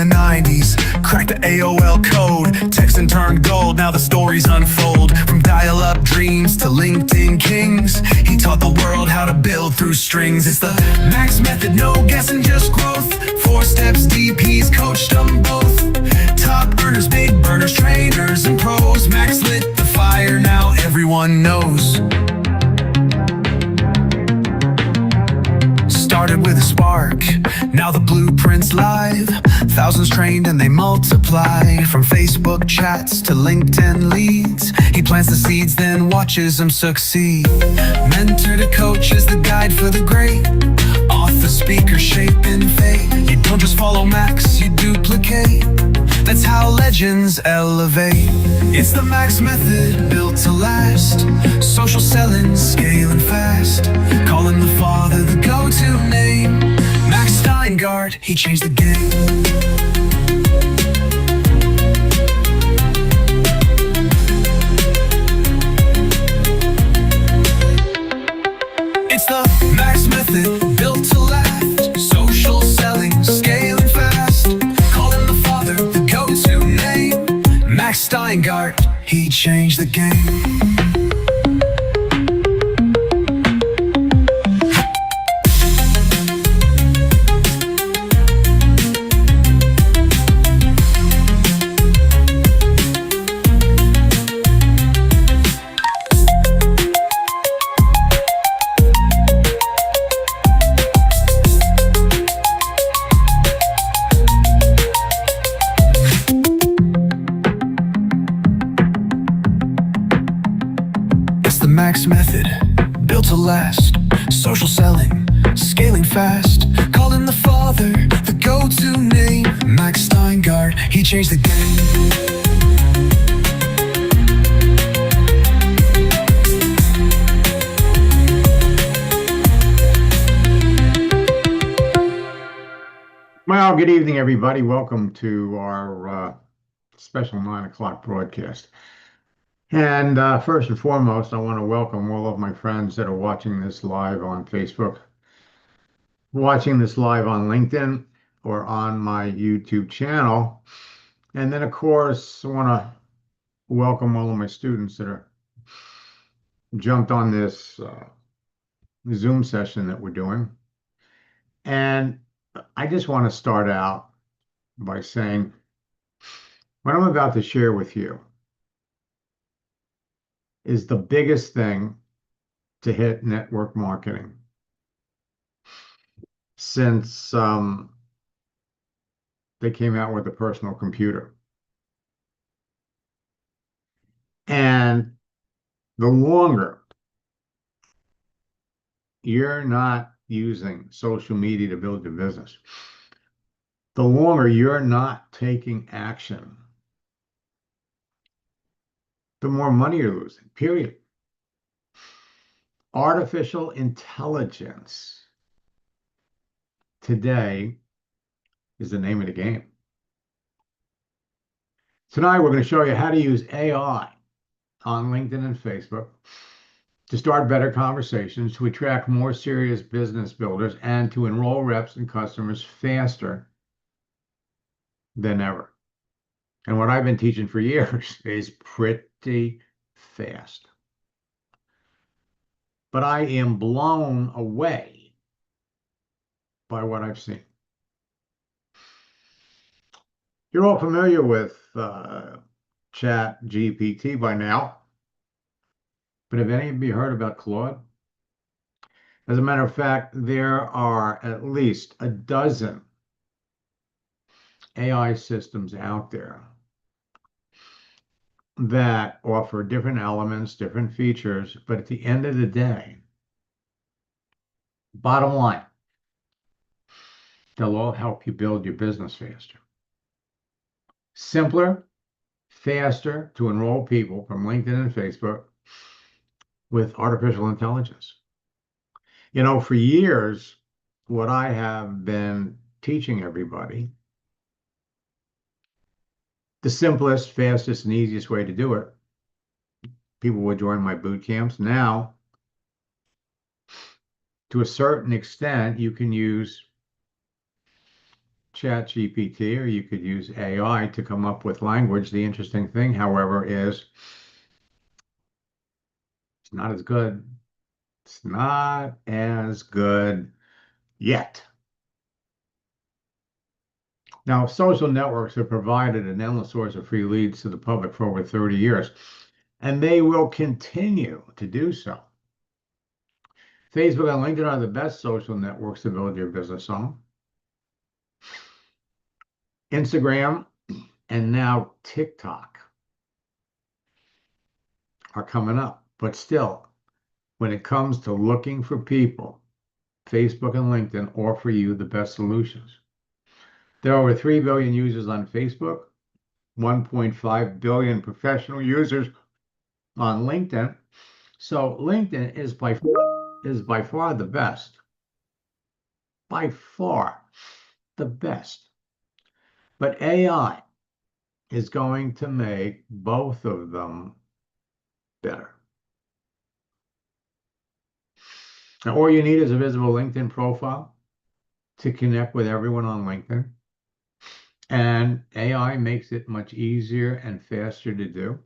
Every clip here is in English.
the 90s, cracked the AOL code, text and turned gold, now the stories unfold. From dial-up dreams to LinkedIn kings, he taught the world how to build through strings. It's the Max method, no guessing, just growth. 4 steps deep, he's coached them both. Top earners, big burners, trainers and pros. Max lit the fire, now everyone knows. Started with a spark, now the blueprint's live. Thousands trained and they multiply. From Facebook chats to LinkedIn leads, he plants the seeds, then watches them succeed. Mentor to coach is the guide for the great. Author, speaker, shaping fate. You don't just follow Max, you duplicate. That's how legends elevate. It's the Max method, built to last. Social selling, scaling fast. Calling the father the go-to name. Max Steingart, he changed the game. It's the Max method, built to last. Social selling, scaling fast. Calling the father the go-to name. Max Steingart, he changed the game. Max method, built to last. Social selling, scaling fast. Calling the father the go-to name. Max Steingart, he changed the game. Well, good evening, everybody. Welcome to our special 9 o'clock broadcast. And first and foremost, I want to welcome all of my friends that are watching this live on Facebook, watching this live on LinkedIn, or on my YouTube channel. And then, of course, I want to welcome all of my students that are jumped on this Zoom session that we're doing. And I just want to start out by saying what I'm about to share with you is the biggest thing to hit network marketing since they came out with the personal computer. And the longer you're not using social media to build your business, the longer you're not taking action, the more money you're losing, period. Artificial intelligence today is the name of the game. Tonight, we're going to show you how to use AI on LinkedIn and Facebook to start better conversations, to attract more serious business builders, and to enroll reps and customers faster than ever. And what I've been teaching for years is pretty fast. But I am blown away by what I've seen. You're all familiar with Chat GPT by now, but have any of you heard about Claude? As a matter of fact, there are at least a dozen AI systems out there that offer different elements, different features, but at the end of the day, bottom line, they'll all help you build your business faster. Simpler, faster to enroll people from LinkedIn and Facebook with artificial intelligence. You know, for years, what I have been teaching everybody, the simplest, fastest, and easiest way to do it, people would join my boot camps. Now, to a certain extent, you can use ChatGPT or you could use AI to come up with language. The interesting thing, however, is it's not as good. It's not as good yet. Now, social networks have provided an endless source of free leads to the public for over 30 years, and they will continue to do so. Facebook and LinkedIn are the best social networks to build your business on. Instagram and now TikTok are coming up, but still, when it comes to looking for people, Facebook and LinkedIn offer you the best solutions. There are over 3 billion users on Facebook, 1.5 billion professional users on LinkedIn. So LinkedIn is by far the best. By far the best. But AI is going to make both of them better. Now, all you need is a visible LinkedIn profile to connect with everyone on LinkedIn. And AI makes it much easier and faster to do.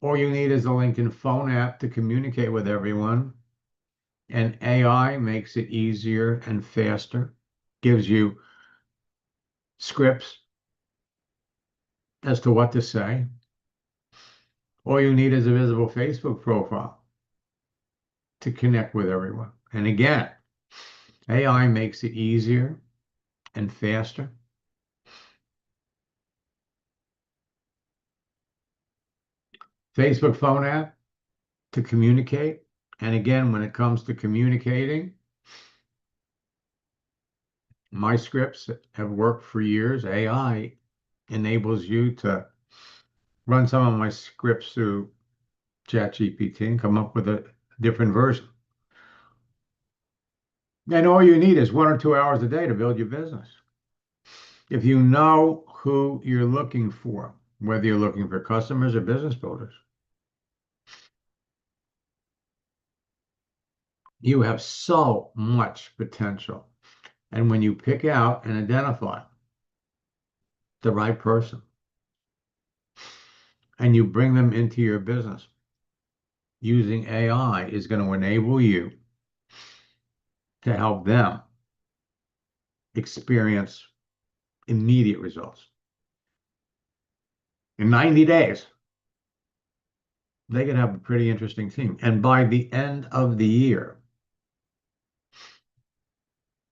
All you need is a LinkedIn phone app to communicate with everyone. And AI makes it easier and faster, gives you scripts as to what to say. All you need is a visible Facebook profile to connect with everyone. And again, AI makes it easier and faster. Facebook phone app to communicate. And again, when it comes to communicating, my scripts have worked for years. AI enables you to run some of my scripts through ChatGPT and come up with a different version. And all you need is 1 or 2 hours a day to build your business. If you know who you're looking for, whether you're looking for customers or business builders, you have so much potential. And when you pick out and identify the right person and you bring them into your business, using AI is going to enable you to help them experience immediate results. In 90 days, they could have a pretty interesting team. And by the end of the year,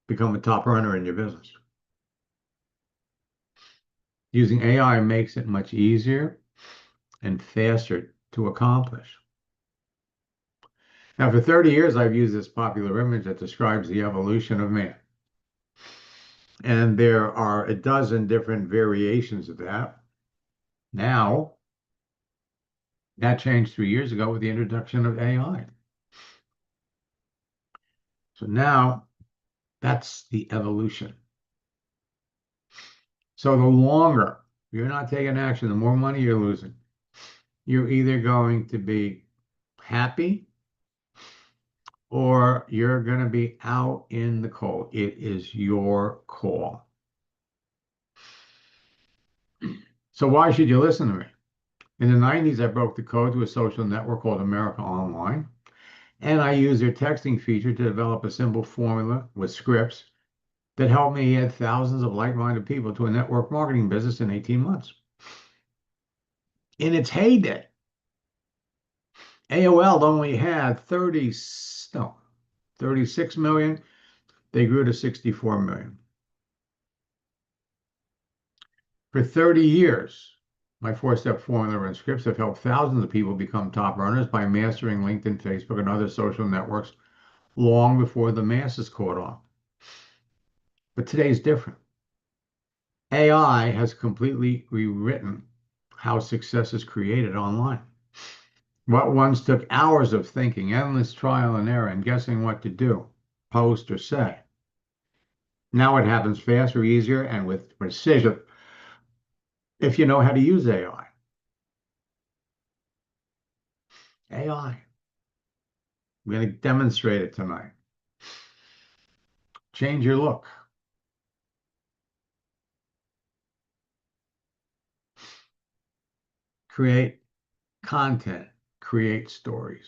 become a top earner in your business. Using AI makes it much easier and faster to accomplish. Now, for 30 years, I've used this popular image that describes the evolution of man. And there are a dozen different variations of that. Now, that changed 3 years ago with the introduction of AI. So now, that's the evolution. So the longer you're not taking action, the more money you're losing. You're either going to be happy or you're going to be out in the cold. It is your call. So why should you listen to me? In the 90s, I broke the code to a social network called America Online, and I used their texting feature to develop a simple formula with scripts that helped me add thousands of like-minded people to a network marketing business in 18 months. In its heyday, AOL only had 36 million. They grew to 64 million. For 30 years, my four-step formula and scripts have helped thousands of people become top earners by mastering LinkedIn, Facebook, and other social networks long before the masses caught on. But today's different. AI has completely rewritten how success is created online. What once took hours of thinking, endless trial and error, and guessing what to do, post, or say. Now it happens faster, easier, and with precision if you know how to use AI. AI. We're going to demonstrate it tonight. Change your look. create content, create stories.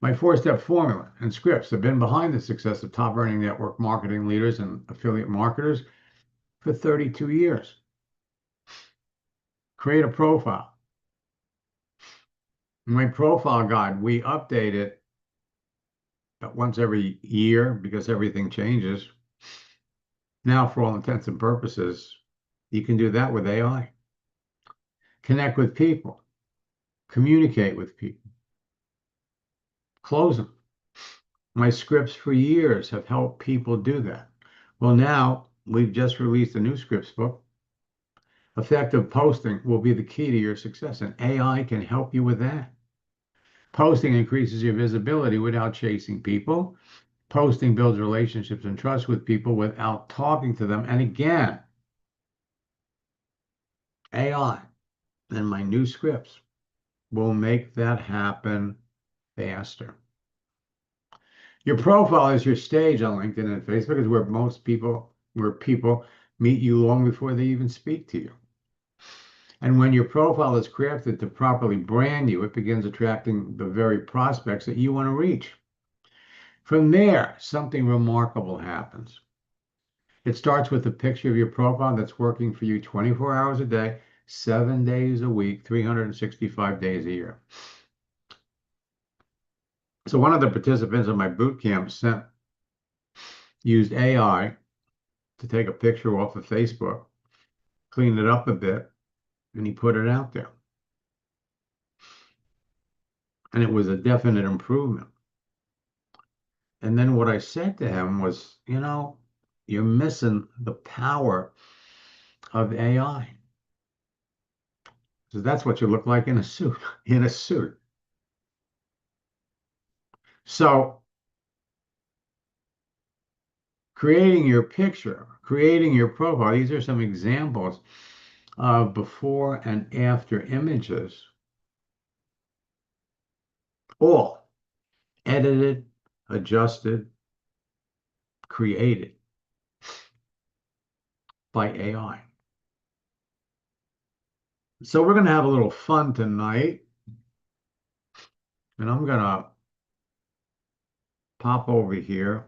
My four-step formula and scripts have been behind the success of top-earning network marketing leaders and affiliate marketers for 32 years. Create a profile. My profile guide, we update it once every year because everything changes. Now, for all intents and purposes, you can do that with AI. Connect with people, communicate with people, close them. My scripts for years have helped people do that. Well, now we've just released a new scripts book. Effective posting will be the key to your success, and AI can help you with that. Posting increases your visibility without chasing people. Posting builds relationships and trust with people without talking to them. And again, AI and my new scripts will make that happen faster. Your profile is your stage on LinkedIn and Facebook is where people meet you long before they even speak to you. And when your profile is crafted to properly brand you, it begins attracting the very prospects that you want to reach. From there, something remarkable happens. It starts with a picture of your profile that's working for you 24 hours a day, 7 days a week, 365 days a year. So one of the participants in my boot camp used AI to take a picture off of Facebook, clean it up a bit, and he put it out there. And it was a definite improvement. And then what I said to him was, you're missing the power of AI. So that's what you look like in a suit, in a suit. So creating your picture, creating your profile, these are some examples of before and after images, all edited, adjusted, created by AI. So we're going to have a little fun tonight, and I'm going to pop over here.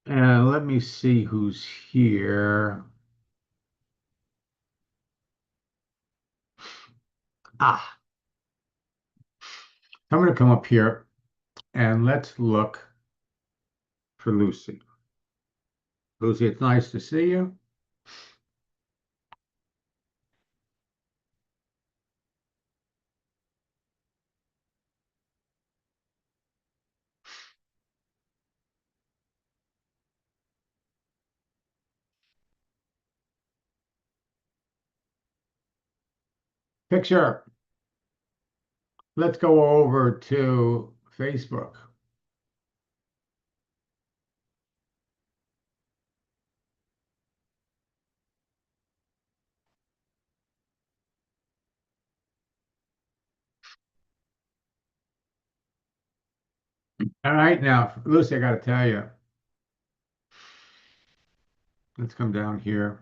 And let me see who's here. I'm going to come up here and let's look for Lucy. Lucy, it's nice to see you. Picture. Let's go over to Facebook. All right, now, Lucy, I got to tell you, let's come down here.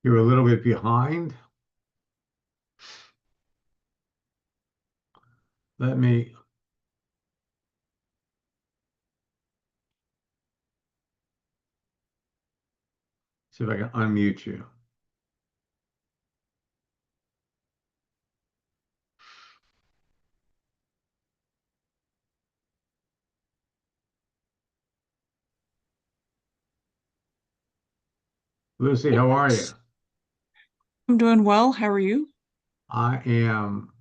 You're a little bit behind. Let me see if I can unmute you. Lucy, how are you? I'm doing well. How are you? I am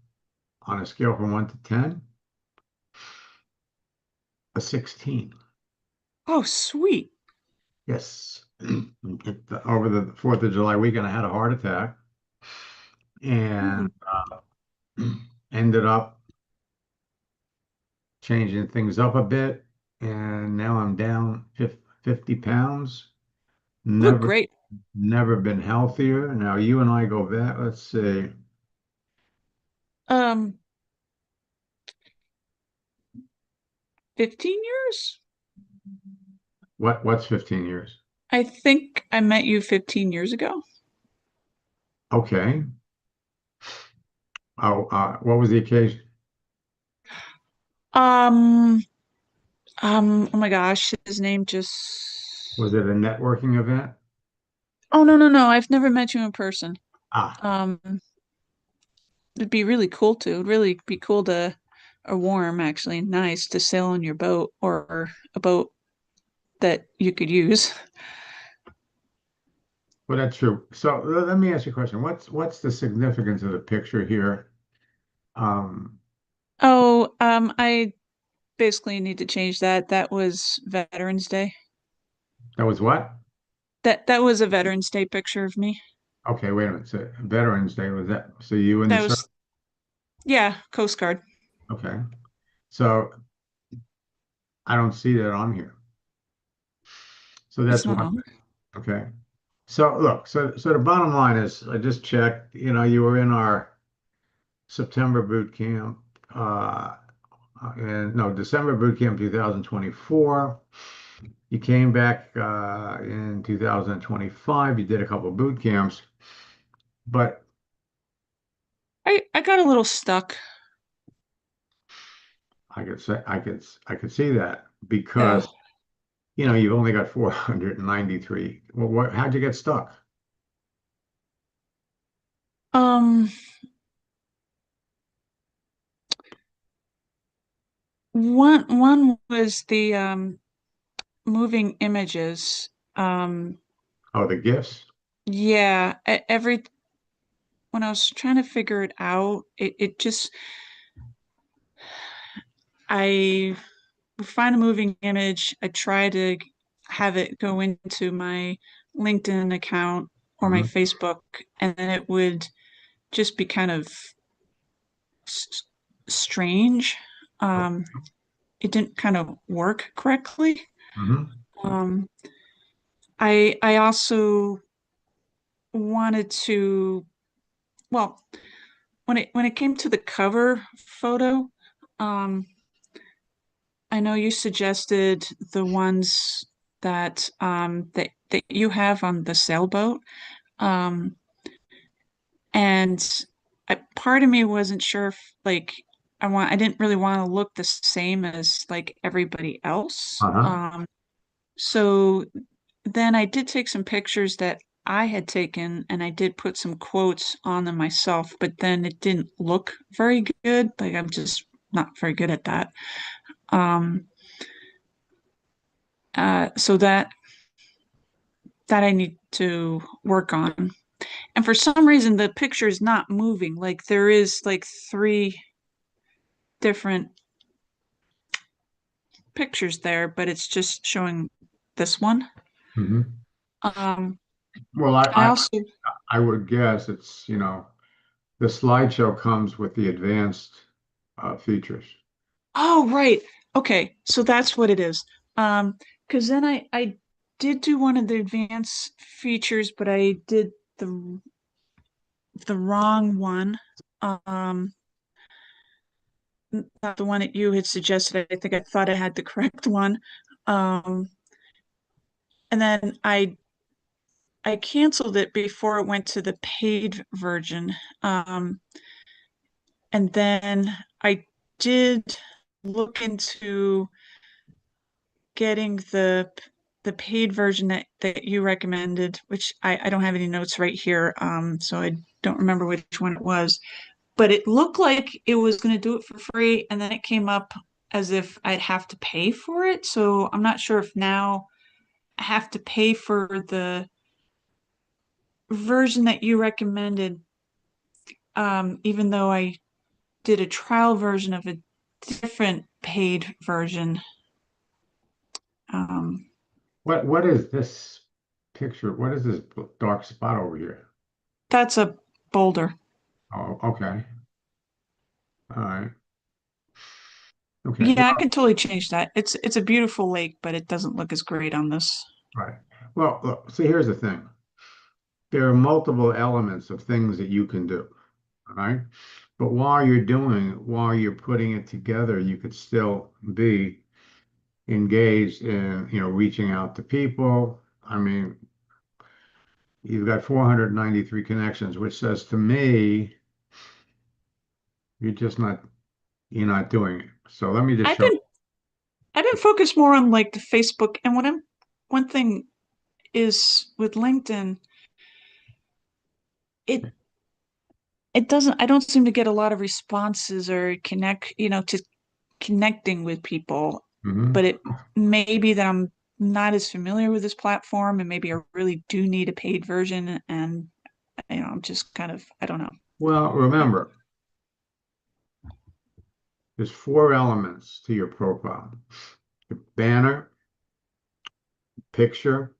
on a scale from 1 to 10, a 16. Oh, sweet. Yes. Over the 4th of July weekend, I had a heart attack and ended up changing things up a bit, and now I'm down 50 pounds. Oh, Never, great. never been healthier. Now you and I go back. Let's see, Um, 15 years? what's 15 years? I think I met you 15 years ago. Okay. Oh, what was the occasion? Um, oh my gosh, his name just. Was it a networking event? Oh, no, no, no. I've never met you in person. Ah, Um, it'd be really cool to. It'd really be cool to, or warm, actually, nice to sail on your boat or a boat that you could use. well, that's true. So let me ask you a question. What's the significance of the picture here? Um, Oh, I basically need to change that. That was Veterans Day. that was what? That was a Veterans Day picture of me. Okay, wait a minute. So Veterans Day was that? So you in the That service? was, yeah, Coast Guard. Okay. So I don't see that on here. So It's that's not one on. thing. Okay. So look, so the bottom line is I just checked, you were in our September boot camp, and no, December boot camp 2024. You came back in 2025. You did a couple of boot camps, but I got a little stuck. I could see that Oh, because you've only got 493. Well, how'd you get stuck? um, one was the moving images. Oh, the gifts? Yeah, every when I was trying to figure it out, it just I would find a moving image. I try to have it go into my LinkedIn account or my Hmm. Facebook, and then it would just be kind of s- strange. Um, it didn't kind of work correctly. Hmm. Um, I also wanted to, well, when it came to the cover photo, um, I know you suggested the ones that you have on the sailboat. Um, and part of me wasn't sure if like I didn't really want to look the same as like everybody else. Uh-huh. So then I did take some pictures that I had taken and I did put some quotes on them myself, but then it didn't look very good. Like I'm just not very good at that. Um, so that I need to work on. And for some reason, the picture is not moving. Like there is like three different pictures there, but it's just showing this one. Hmm. Um, Well, I I also, I would guess it's, the slideshow comes with the advanced features. oh, right. Okay, so that's what it is. Because then I did do one of the advanced features, but I did the the wrong one. Um, Not the one that you had suggested. I think I thought I had the correct one. Um, and then I canceled it before it went to the paid version. Um, and then I did look into getting the paid version that you recommended, which I don't have any notes right here, so I don't remember which one it was. But it looked like it was going to do it for free, and then it came up as if I'd have to pay for it. So I'm not sure if now I have to pay for the version that you recommended, even though I did a trial version of a different paid version. Um, What is this picture? What is this dark spot over here? that's a boulder. Oh, okay. All right. Okay, Yeah, I can totally change that. It's a beautiful lake, but it doesn't look as great on this. right. Well, look, see, here's the thing. There are multiple elements of things that you can do, all right? But while you're putting it together, you could still be engaged in, reaching out to people. I mean, you've got 493 connections, which says to me, you're just not, you're not doing it. So let me just I've show. been I've been focused more on like the Facebook and one thing is with LinkedIn, it it doesn't I don't seem to get a lot of responses or to connecting with people, Mhm. but it may be that I'm not as familiar with this platform and maybe I really do need a paid version and I'm just kind of I don't know. Well, But remember, there's four elements to your profile. Your banner, picture,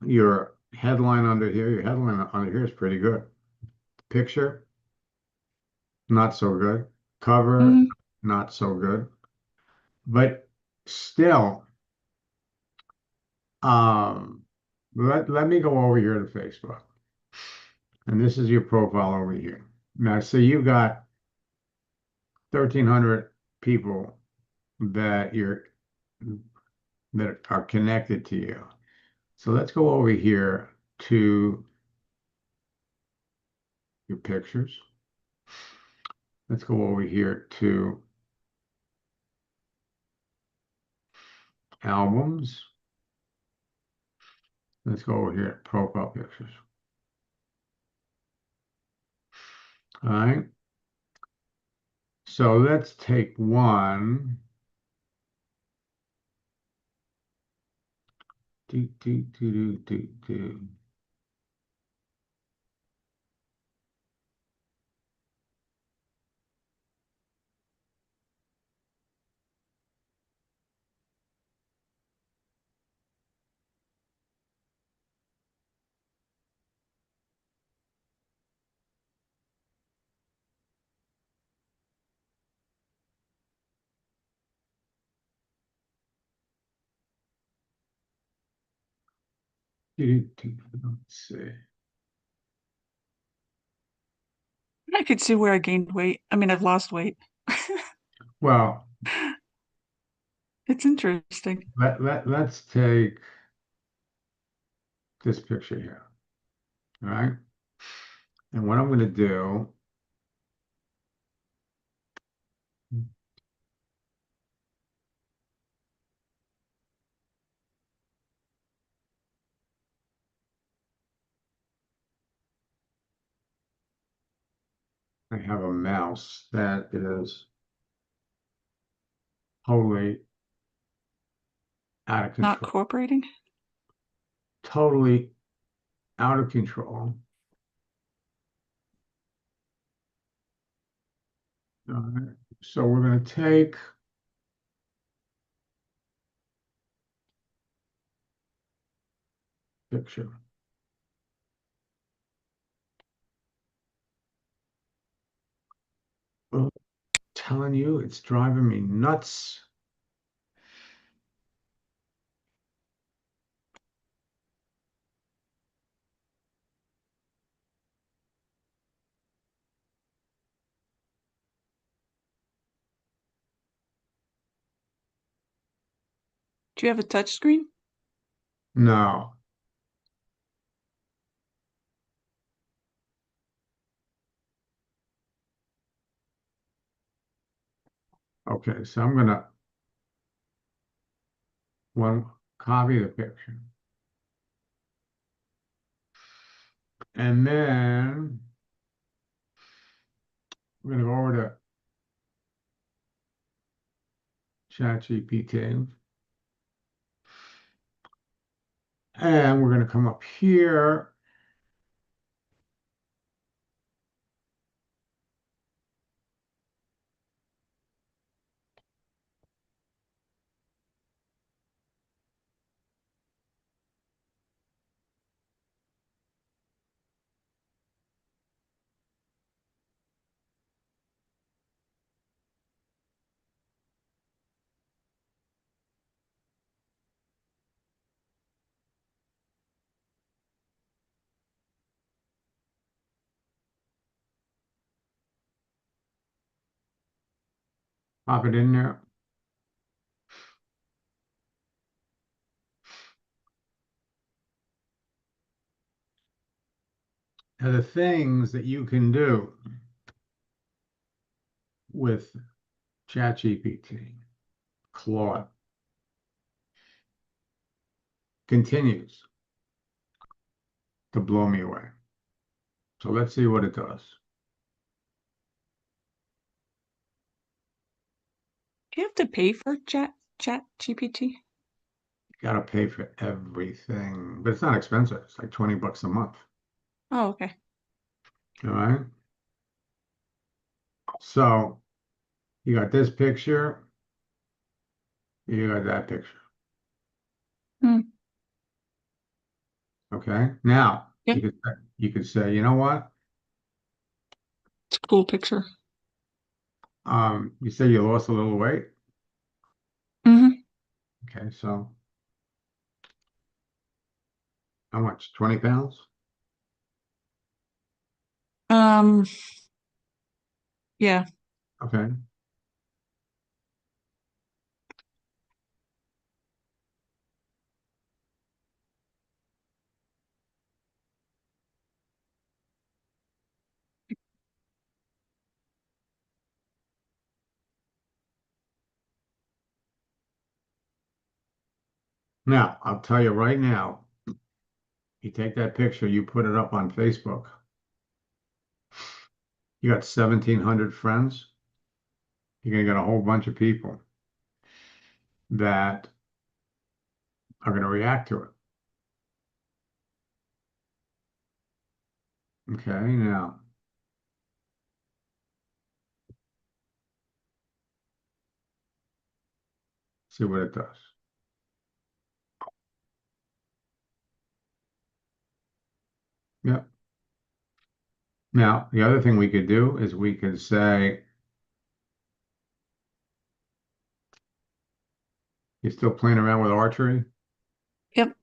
your headline under here. Your headline under here is pretty good. Picture, not so good. Cover, mm, not so good. But still, um, let me go over here to Facebook. And this is your profile over here. Now, so you've got 1,300 people that you're that are connected to you. So let's go over here to your pictures. Let's go over here to albums. Let's go over here to profile pictures. All right. So let's take one. Do, do, do, do, do, do. Let's see. I could see where I gained weight. I mean, I've lost weight. Well, It's interesting. let's take this picture here. All right. And what I'm going to do, I have a mouse that is totally out of Not control. cooperating. Totally out of control. All right. So we're going to take picture. Oh, telling you, it's driving me nuts. Do you have a touch screen? No. Okay, so I'm going to one copy the picture. And then we're going to go over to ChatGPT. And we're going to come up here. Pop it in there. Now, the things that you can do with ChatGPT, Claude, continues to blow me away. So let's see what it does. Do you have to pay for Chat GPT? Got to pay for everything, but it's not expensive. It's like 20 bucks a month. Oh, okay. All right. So you got this picture, you got that picture. Hmm. Okay. Now Yep. you could say, you know what? It's a cool picture. You say you lost a little weight. Hmm. Okay, so how much? 20 pounds? Um, yeah. Okay. Now, I'll tell you right now, you take that picture, you put it up on Facebook, you got 1,700 friends, you're gonna get a whole bunch of people that are gonna react to it. Okay, now see what it does. Yep. Now, the other thing we could do is we could say, you're still playing around with archery? Yep.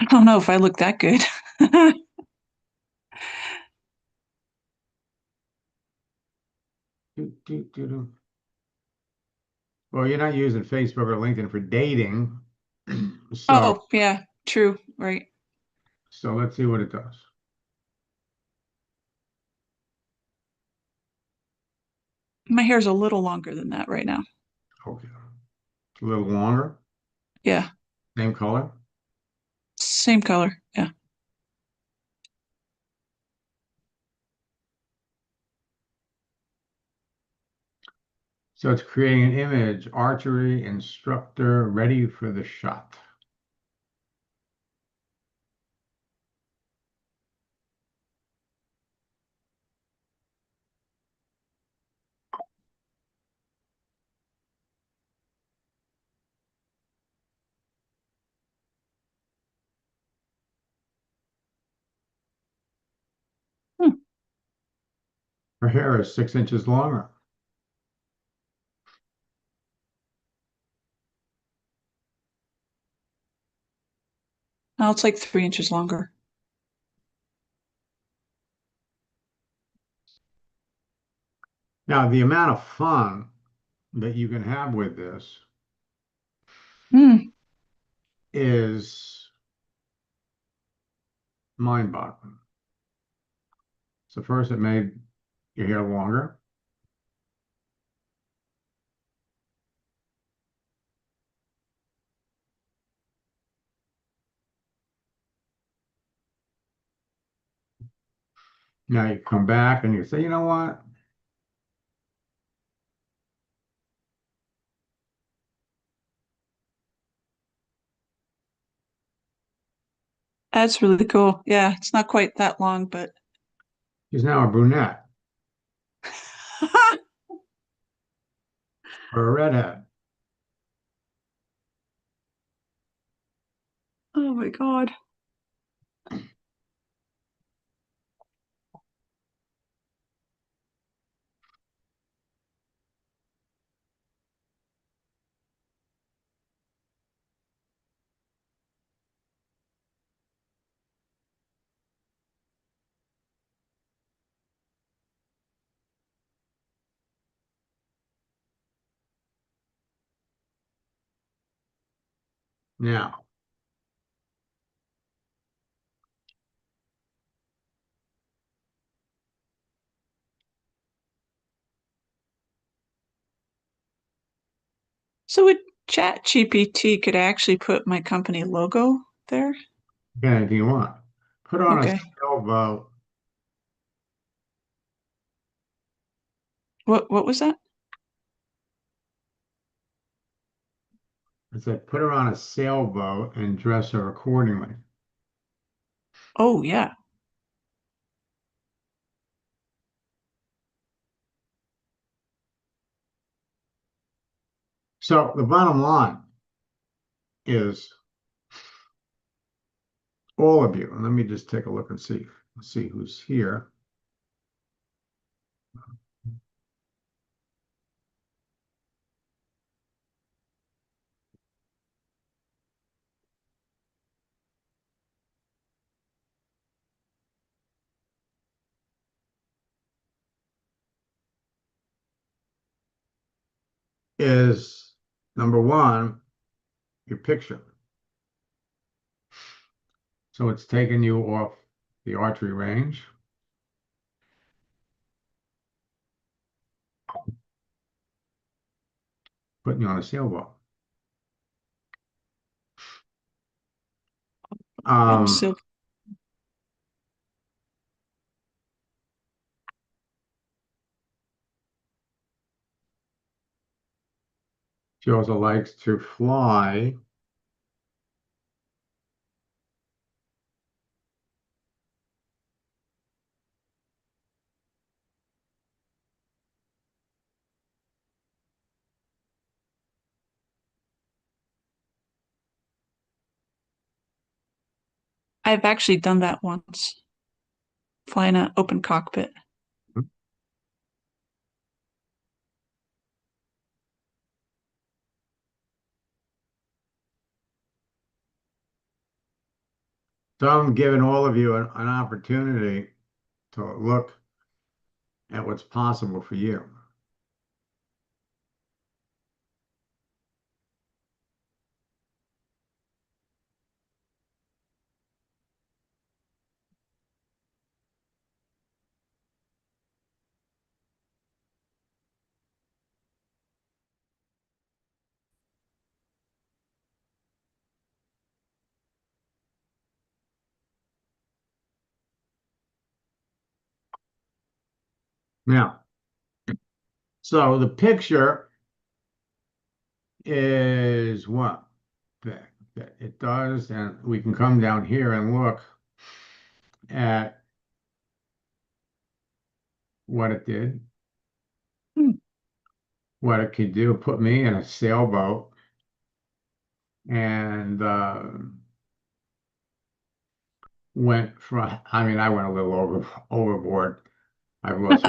I don't know if I look that good. Do, do, do, do. Well, you're not using Facebook or LinkedIn for dating. So, Oh, yeah, true, right. so let's see what it does. My hair's a little longer than that right now. Okay. A little longer, Yeah, same color. same color. Yeah. So it's creating an image, archery instructor ready for the shot. Hmm. Her hair is 6 inches longer. Now it's like 3 inches longer. Now, the amount of fun that you can have with this Hmm. is mind-boggling. So first it made your hair longer. Now you come back and you say, you know what? That's really cool. Yeah, it's not quite that long, but She's now a brunette or a redhead. oh my God. Now, So with Chat GPT could I actually put my company logo there? get anything you want. Put on a Okay. sailboat. What was that? I said, put her on a sailboat and dress her accordingly. Oh yeah. So the bottom line is all of you, and let me just take a look and see who's here. Is number one, your picture. So it's taking you off the archery range. Putting you on a sailboat. I'm so She also likes to fly. I've actually done that once. Fly in an open cockpit. So I'm giving all of you an opportunity to look at what's possible for you. Now, so the picture is what that it does, and we can come down here and look at what it did, Hmm. what it could do. Put me in a sailboat, and went from. I mean, I went a little overboard. I've lost,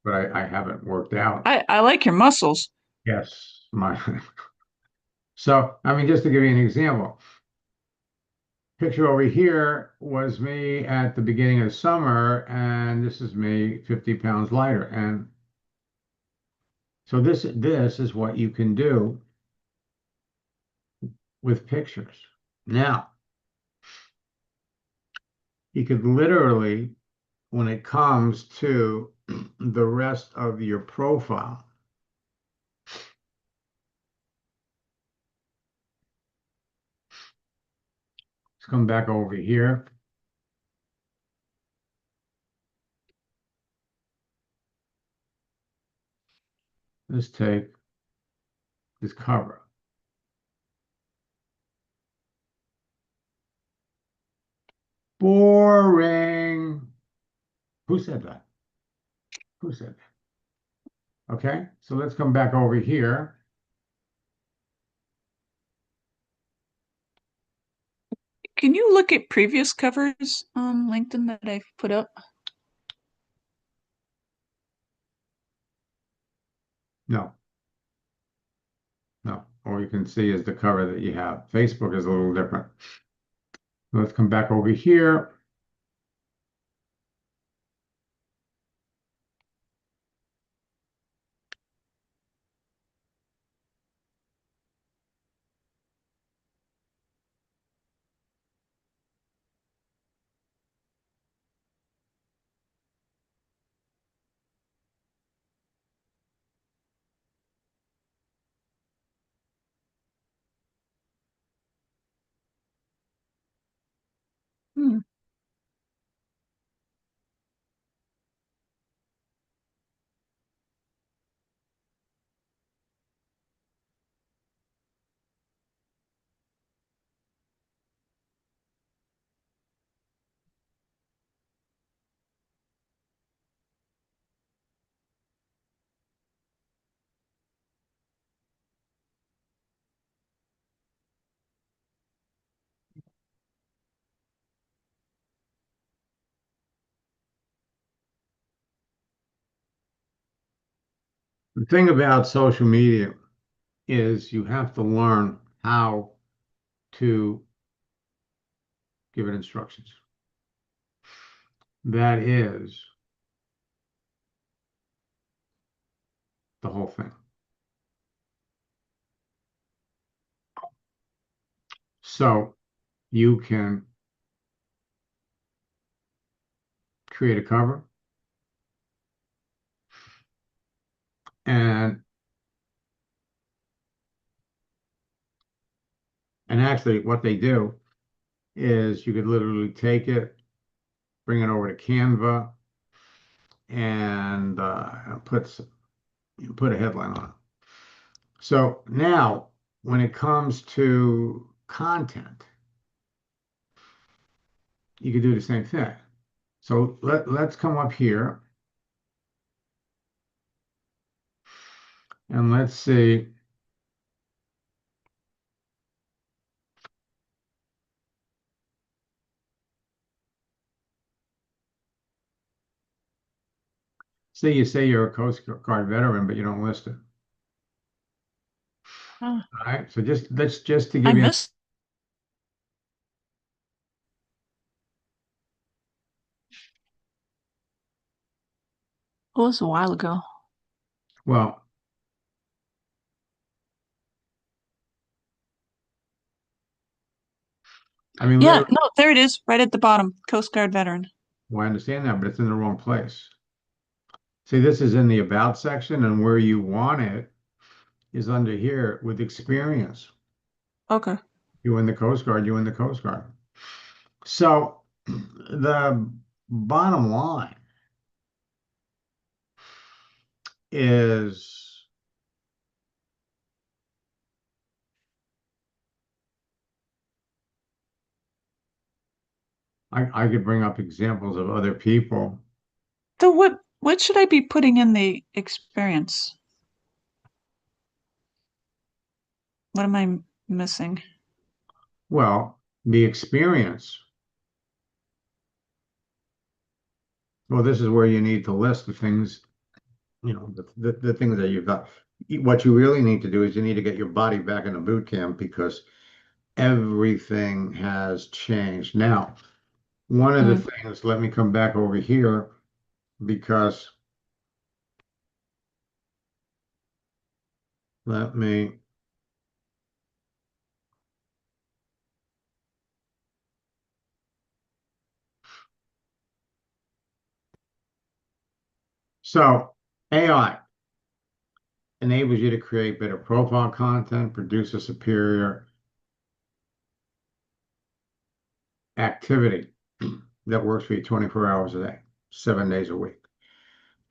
but I haven't worked out. I like your muscles. Yes, my. So, I mean, just to give you an example, picture over here was me at the beginning of summer, and this is me 50 pounds lighter. And so this is what you can do with pictures. Now, you could literally, when it comes to the rest of your profile, let's come back over here. Let's take this cover. Boring. Who said that? Who said that? Okay, so let's come back over here. Can you look at previous covers on LinkedIn that I've put up? No, no. All you can see is the cover that you have. Facebook is a little different. Let's come back over here. The thing about social media is you have to learn how to give it instructions. That is the whole thing. So you can create a cover and actually what they do is you could literally take it, bring it over to Canva, and put a headline on it. So now, when it comes to content, you can do the same thing. So let's come up here and let's see. Say you say you're a Coast Guard veteran, but you don't list it. Oh, All right. So let's just to I give you. missed. It was a while ago. Well, I mean, Yeah, literally, no, there it is, right at the bottom. Coast Guard veteran. well, I understand that, but it's in the wrong place. See, this is in the about section, and where you want it is under here with experience. Okay. You in the Coast Guard, you in the Coast Guard. So the bottom line is I could bring up examples of other people. So what should I be putting in the experience? What am I missing? Well, the experience. Well, this is where you need to list the things, the things that you've done. What you really need to do is you need to get your body back in a boot camp because everything has changed. Now, one of the Mm. things, let me come back over here because let me, so AI enables you to create better profile content, produce a superior activity that works for you 24 hours a day, 7 days a week.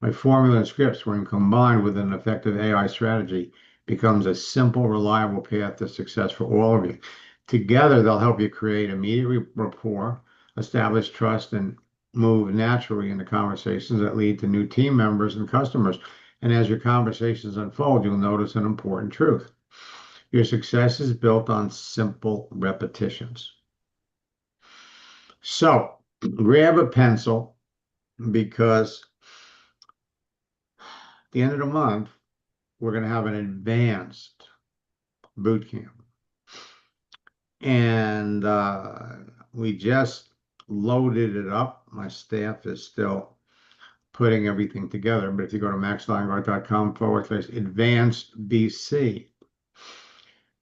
My formula and scripts, when combined with an effective AI strategy, becomes a simple, reliable path to success for all of you. Together, they'll help you create immediate rapport, establish trust, and move naturally into conversations that lead to new team members and customers. And as your conversations unfold, you'll notice an important truth. Your success is built on simple repetitions. So grab a pencil because at the end of the month, we're going to have an advanced boot camp. And we just loaded it up. My staff is still putting everything together. But if you go to maxlineguard.com/advanced BC,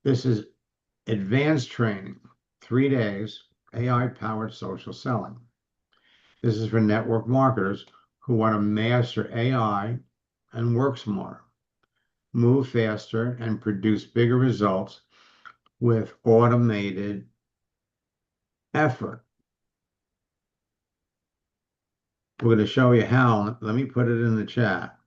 this is advanced training, 3 days, AI powered social selling. This is for network marketers who want to master AI and work smarter, move faster, and produce bigger results with automated effort. We're going to show you how. Let me put it in the chat.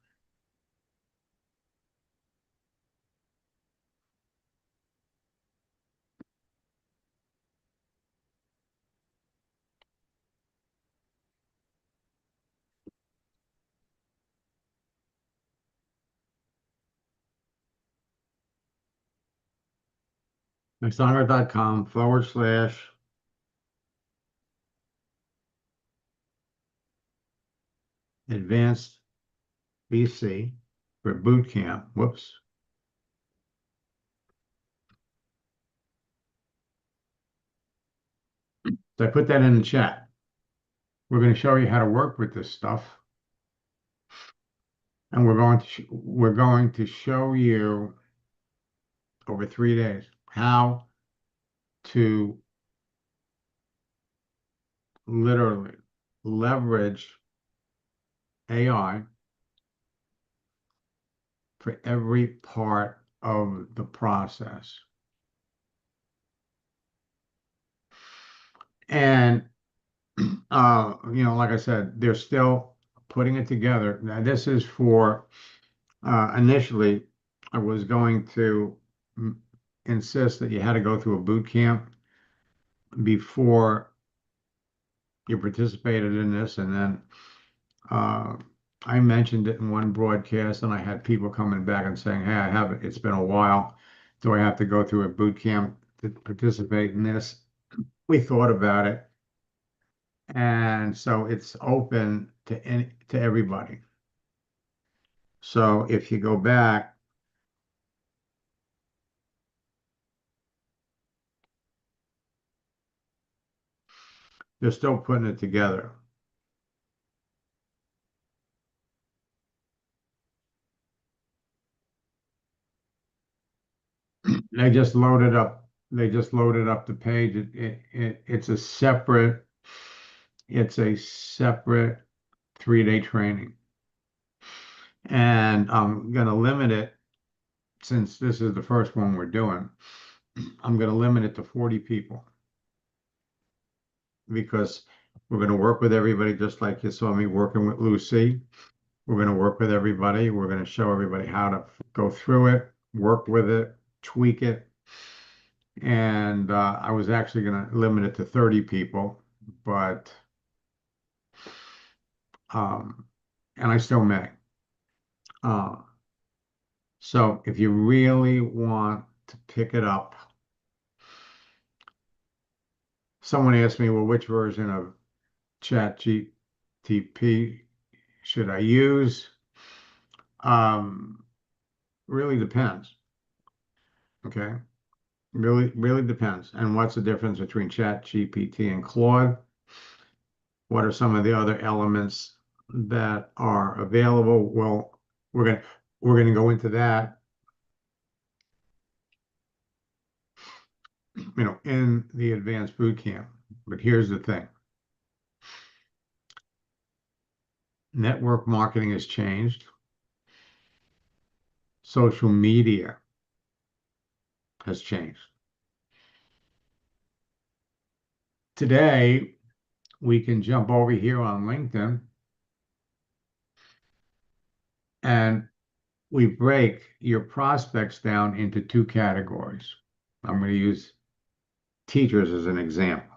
maxlineguard.com/advanced BC, for boot camp. Whoops. So I put that in the chat. We're going to show you how to work with this stuff. And we're going to show you over 3 days how to literally leverage AI for every part of the process. And like I said, they're still putting it together. Now, this is for initially, I was going to insist that you had to go through a boot camp before you participated in this, and then I mentioned it in one broadcast, and I had people coming back and saying, "Hey, I haven't. It's been a while. Do I have to go through a boot camp to participate in this?" We thought about it, and so it's open to everybody. So if you go back, they're still putting it together. They just loaded up. They just loaded up the page. It's a separate. It's a separate 3-day training, and I'm going to limit it since this is the first one we're doing. I'm going to limit it to 40 people because we're going to work with everybody just like you saw me working with Lucy. We're going to work with everybody. We're going to show everybody how to go through it, work with it, tweak it. And I was actually going to limit it to 30 people, but and I still may. Uh, so if you really want to pick it up, someone asked me, well, which version of ChatGPT should I use? Really depends. Okay. Really depends. And what's the difference between ChatGPT and Claude? What are some of the other elements that are available? Well, we're gonna go into that, in the advanced boot camp. But here's the thing. Network marketing has changed. Social media has changed. Today, we can jump over here on LinkedIn and we break your prospects down into 2 categories. I'm going to use teachers as an example.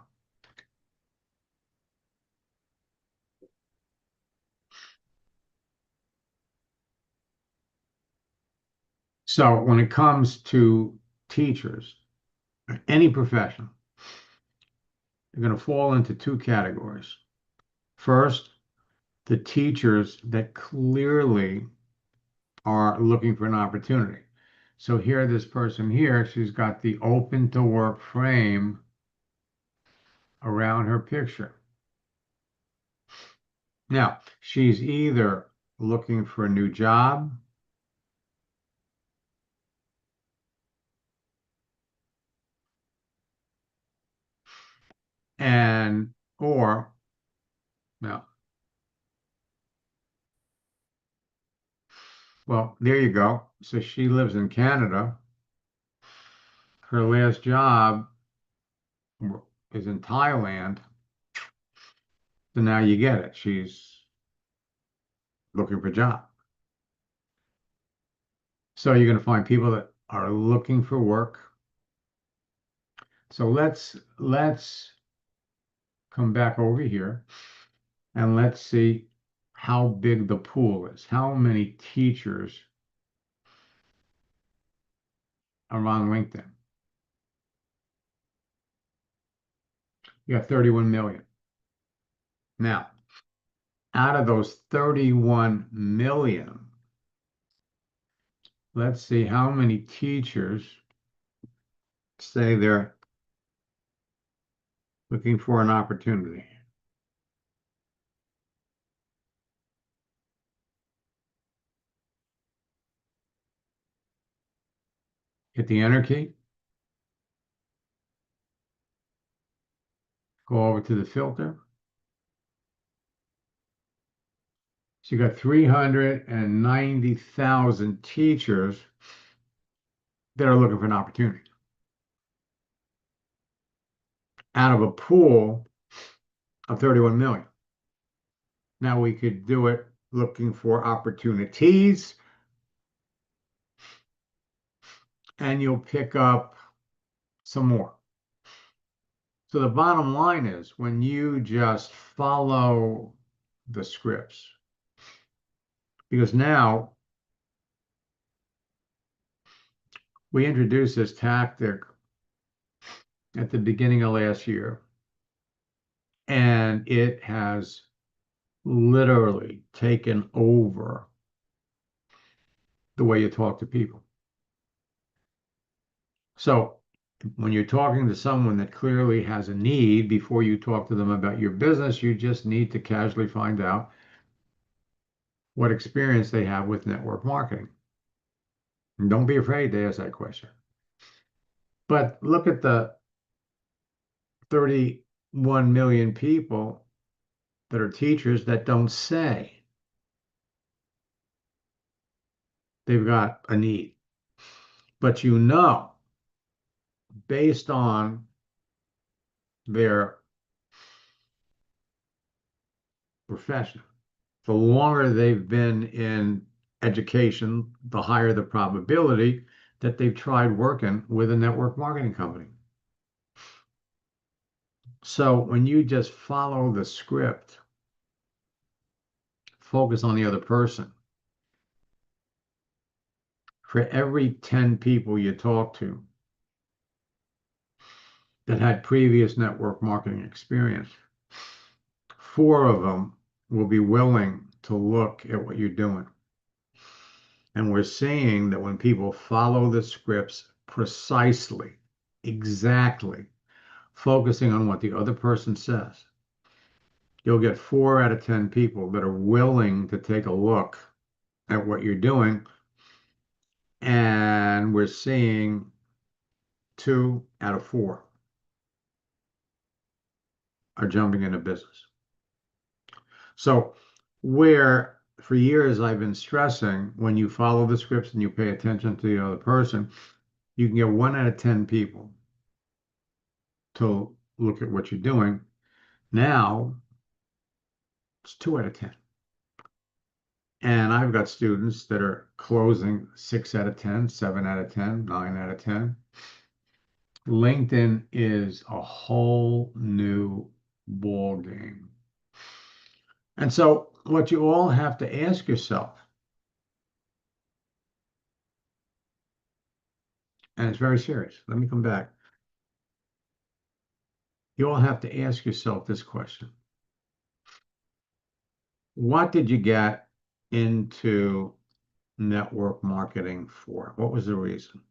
So when it comes to teachers, any profession, you're going to fall into 2 categories. First, the teachers that clearly are looking for an opportunity. So here, this person here, she's got the open to work frame around her picture. Now, she's either looking for a new job, or no. Well, there you go. So she lives in Canada. Her last job is in Thailand. So now you get it. She's looking for a job. So you're going to find people that are looking for work. So let's come back over here and let's see how big the pool is. How many teachers are on LinkedIn? You have 31 million. Now, out of those 31 million, let's see how many teachers say they're looking for an opportunity. Hit the enter key. Go over to the filter. So you got 390,000 teachers that are looking for an opportunity out of a pool of 31 million. Now we could do it looking for opportunities, and you'll pick up some more. So the bottom line is when you just follow the scripts, because now we introduced this tactic at the beginning of last year, and it has literally taken over the way you talk to people. So when you're talking to someone that clearly has a need, before you talk to them about your business, you just need to casually find out what experience they have with network marketing. And don't be afraid to ask that question. But look at the 31 million people that are teachers that don't say they've got a need. But you know, based on their profession, the longer they've been in education, the higher the probability that they've tried working with a network marketing company. So when you just follow the script, focus on the other person. For every 10 people you talk to that had previous network marketing experience, 4 of them will be willing to look at what you're doing. And we're seeing that when people follow the scripts precisely, exactly, focusing on what the other person says, you'll get 4 out of 10 people that are willing to take a look at what you're doing. And we're seeing 2 out of 4 are jumping into business. So where for years I've been stressing, when you follow the scripts and you pay attention to the other person, you can get 1 out of 10 people to look at what you're doing. Now it's 2 out of 10. And I've got students that are closing 6 out of 10, 7 out of 10, 9 out of 10. LinkedIn is a whole new ball game. And so what you all have to ask yourself, and it's very serious. Let me come back. You all have to ask yourself this question. What did you get into network marketing for? What was the reason?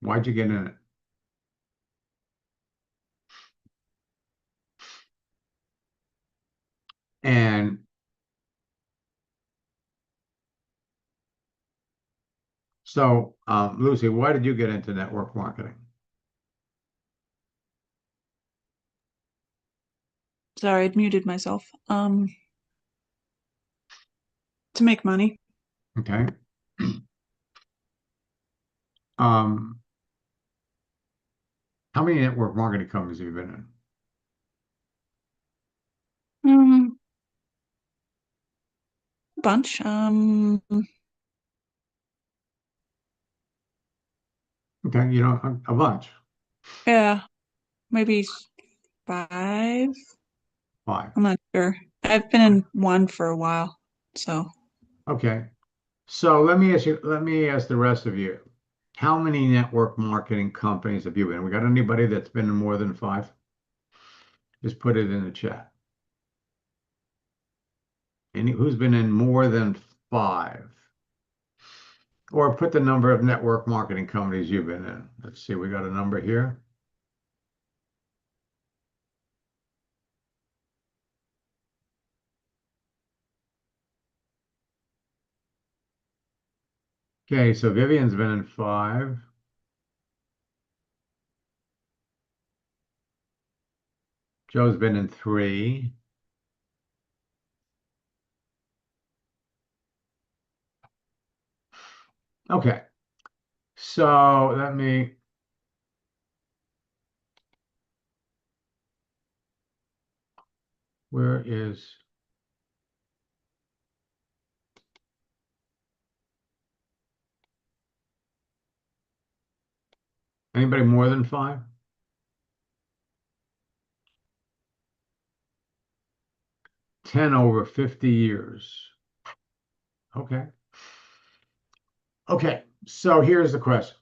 Why'd you get in it? And so, Lucy, why did you get into network marketing? Sorry, I'd muted myself. To make money. Okay. Um, how many network marketing companies have you been in? A bunch. Okay, you know, a bunch. Yeah, maybe 5. 5. I'm not sure. I've been in one for a while, so. Okay. So let me ask the rest of you. How many network marketing companies have you been in? We got anybody that's been in more than 5? Just put it in the chat. Who's been in more than 5? Or put the number of network marketing companies you've been in. Let's see, we got a number here. Okay, so Vivian's been in 5. Joe's been in 3. Okay, so where is, anybody more than 5? 10 over 50 years. Okay. Okay, so here's the question.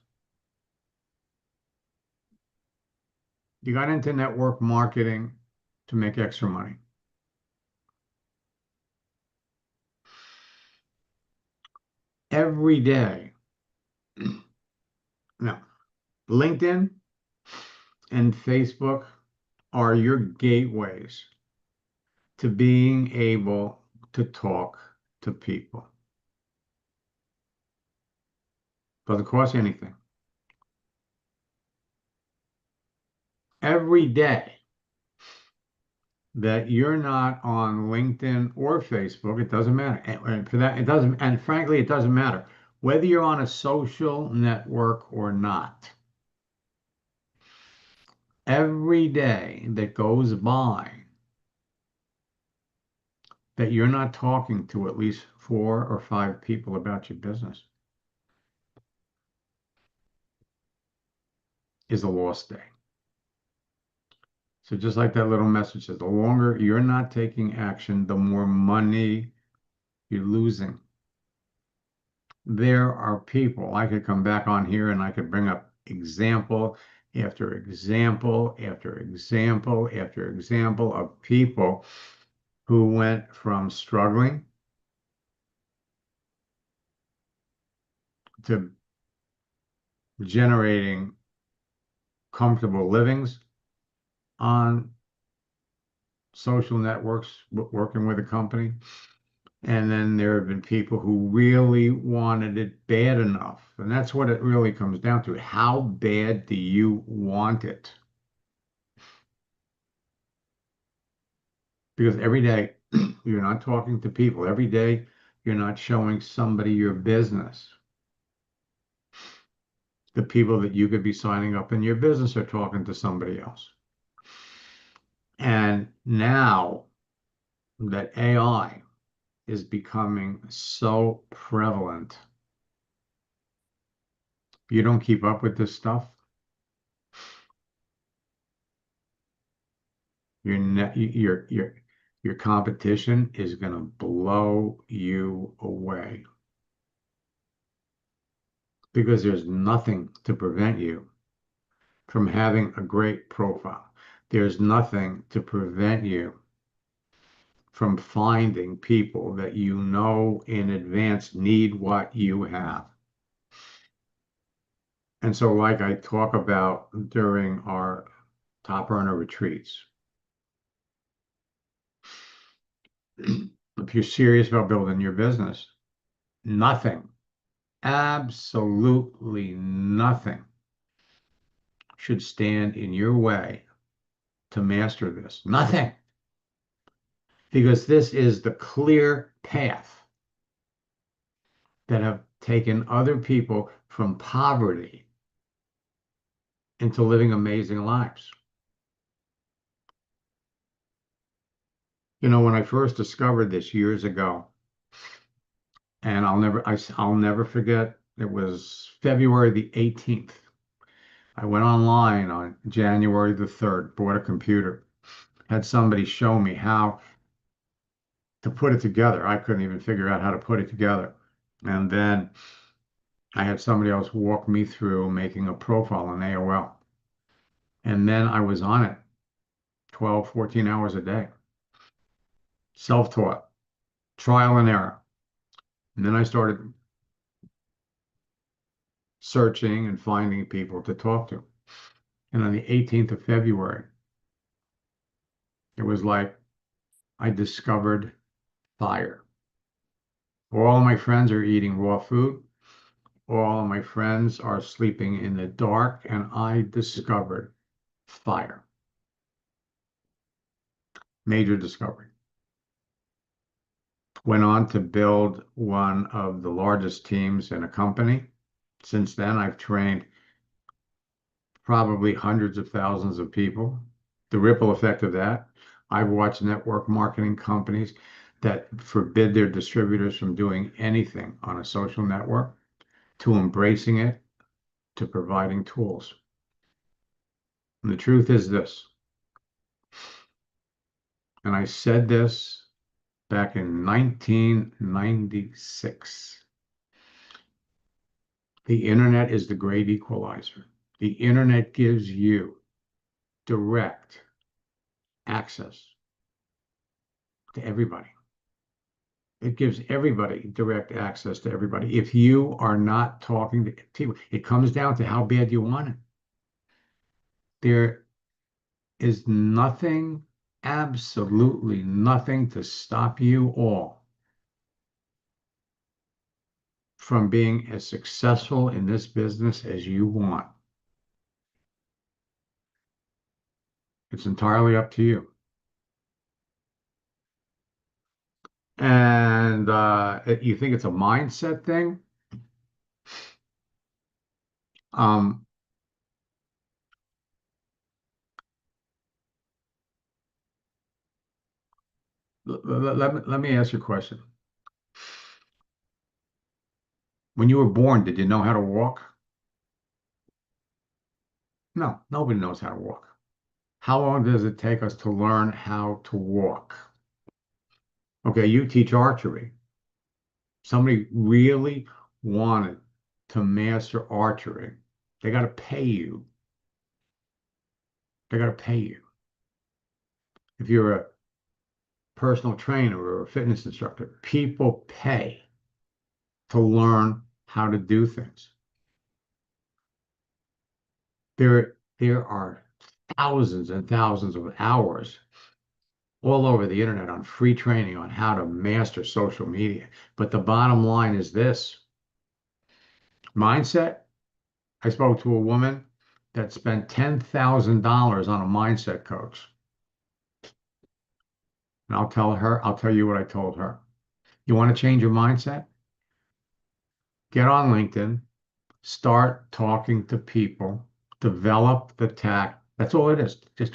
You got into network marketing to make extra money. Every day. Now, LinkedIn and Facebook are your gateways to being able to talk to people. Doesn't cost you anything. Every day that you're not on LinkedIn or Facebook, it doesn't matter. And for that, it doesn't, and frankly, it doesn't matter whether you're on a social network or not. Every day that goes by that you're not talking to at least 4 or 5 people about your business is a lost day. So just like that little message says, the longer you're not taking action, the more money you're losing. There are people, I could come back on here and I could bring up example after example after example after example of people who went from struggling to generating comfortable livings on social networks, working with a company. And then there have been people who really wanted it bad enough. And that's what it really comes down to. How bad do you want it? Because every day you're not talking to people. Every day you're not showing somebody your business. The people that you could be signing up in your business are talking to somebody else. And now that AI is becoming so prevalent, you don't keep up with this stuff, your competition is going to blow you away because there's nothing to prevent you from having a great profile. There's nothing to prevent you from finding people that you know in advance need what you have. And so, like I talk about during our top earner retreats, if you're serious about building your business, nothing, absolutely nothing should stand in your way to master this. Nothing. Because this is the clear path that have taken other people from poverty into living amazing lives. You know, when I first discovered this years ago, and I'll never forget, it was February the 18th. I went online on January the 3rd, bought a computer, had somebody show me how to put it together. I couldn't even figure out how to put it together. And then I had somebody else walk me through making a profile on AOL. And then I was on it 12, 14 hours a day. Self-taught, trial and error. And then I started searching and finding people to talk to. And on the 18th of February, it was like I discovered fire. All of my friends are eating raw food. All of my friends are sleeping in the dark, and I discovered fire. Major discovery. Went on to build one of the largest teams in a company. Since then, I've trained probably hundreds of thousands of people. The ripple effect of that, I've watched network marketing companies that forbid their distributors from doing anything on a social network to embracing it to providing tools. And the truth is this, and I said this back in 1996. The internet is the great equalizer. The internet gives you direct access to everybody. It gives everybody direct access to everybody. If you are not talking to people, it comes down to how bad you want it. There is nothing, absolutely nothing to stop you all from being as successful in this business as you want. It's entirely up to you. And you think it's a mindset thing? Um, let me ask you a question. When you were born, did you know how to walk? No, nobody knows how to walk. How long does it take us to learn how to walk? Okay, you teach archery. Somebody really wanted to master archery. They got to pay you. They got to pay you. If you're a personal trainer or a fitness instructor, people pay to learn how to do things. There are thousands and thousands of hours all over the internet on free training on how to master social media. But the bottom line is this mindset. I spoke to a woman that spent $10,000 on a mindset coach. And I'll tell you what I told her. You want to change your mindset? Get on LinkedIn, start talking to people, develop the tact. That's all it is. Just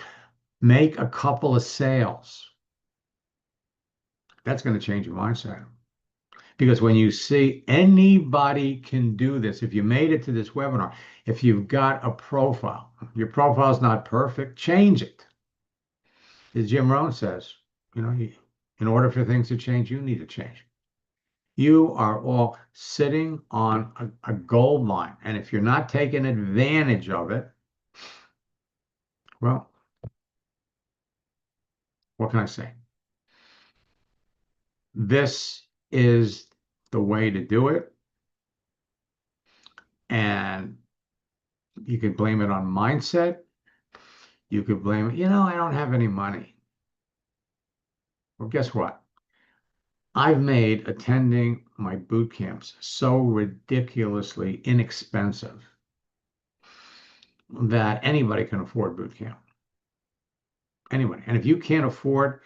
make a couple of sales. That's going to change your mindset. Because when you see anybody can do this, if you made it to this webinar, if you've got a profile, your profile is not perfect, change it. As Jim Rohn says, in order for things to change, you need to change. You are all sitting on a gold mine. And if you're not taking advantage of it, well, what can I say? This is the way to do it. And you can blame it on mindset. You could blame it, I don't have any money. Well, guess what? I've made attending my boot camps so ridiculously inexpensive that anybody can afford boot camp. Anybody. And if you can't afford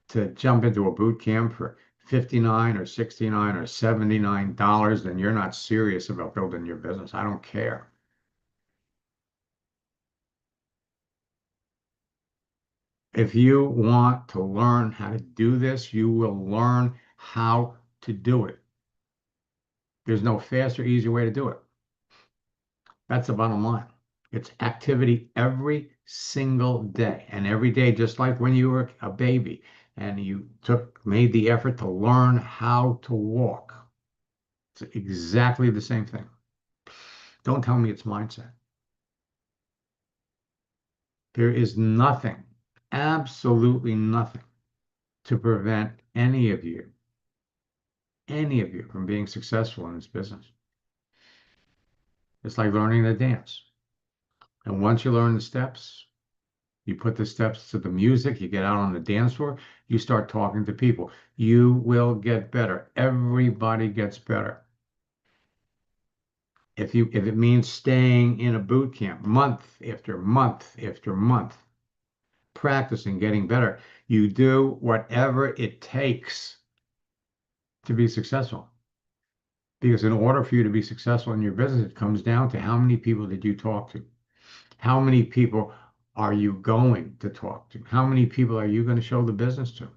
to jump into a boot camp for $59 or $69 or $79, then you're not serious about building your business. I don't care. If you want to learn how to do this, you will learn how to do it. There's no fast or easy way to do it. That's the bottom line. It's activity every single day. And every day, just like when you were a baby and you made the effort to learn how to walk. It's exactly the same thing. Don't tell me it's mindset. There is nothing, absolutely nothing, to prevent any of you from being successful in this business. It's like learning to dance. And once you learn the steps, you put the steps to the music, you get out on the dance floor, you start talking to people. You will get better. Everybody gets better. If it means staying in a boot camp month after month after month, practicing, getting better, you do whatever it takes to be successful. Because in order for you to be successful in your business, it comes down to how many people did you talk to? How many people are you going to talk to? How many people are you going to show the business to?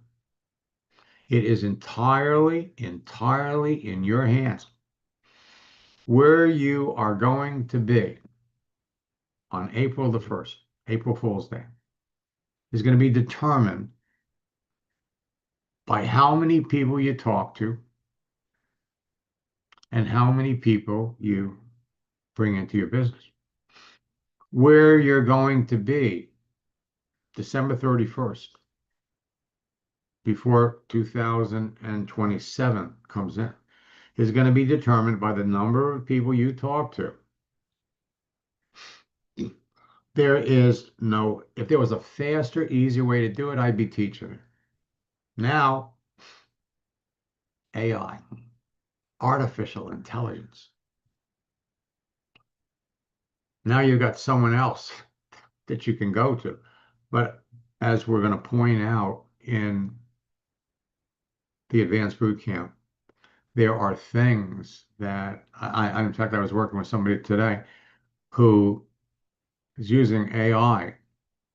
It is entirely, entirely in your hands. Where you are going to be on April the 1st, April Fool's Day, is going to be determined by how many people you talk to and how many people you bring into your business. Where you're going to be December 31st, before 2027 comes in, is going to be determined by the number of people you talk to. There is no, if there was a faster, easier way to do it, I'd be teaching it. Now, AI, artificial intelligence. Now you've got someone else that you can go to. But as we're going to point out in the advanced boot camp, there are things that in fact, I was working with somebody today who is using AI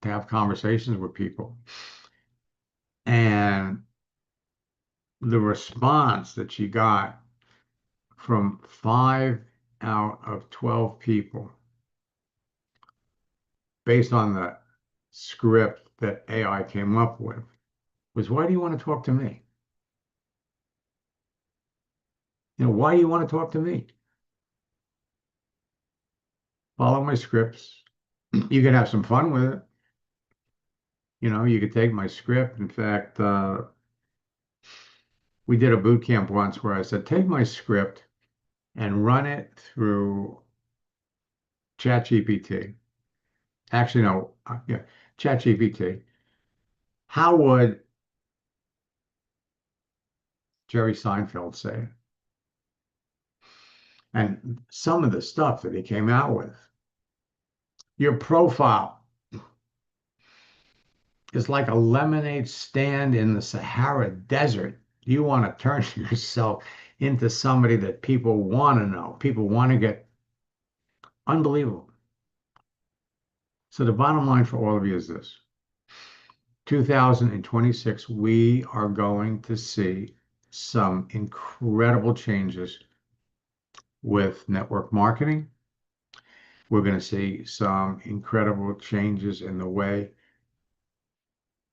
to have conversations with people. And the response that she got from 5 out of 12 people, based on the script that AI came up with, was, why do you want to talk to me? Why do you want to talk to me? Follow my scripts. You can have some fun with it. You could take my script. In fact, we did a boot camp once where I said, take my script and run it through ChatGPT. Actually, no, yeah, ChatGPT. How would Jerry Seinfeld say it? And some of the stuff that he came out with. Your profile is like a lemonade stand in the Sahara Desert. You want to turn yourself into somebody that people want to know. People want to get unbelievable. So the bottom line for all of you is this. 2026, we are going to see some incredible changes with network marketing. We're going to see some incredible changes in the way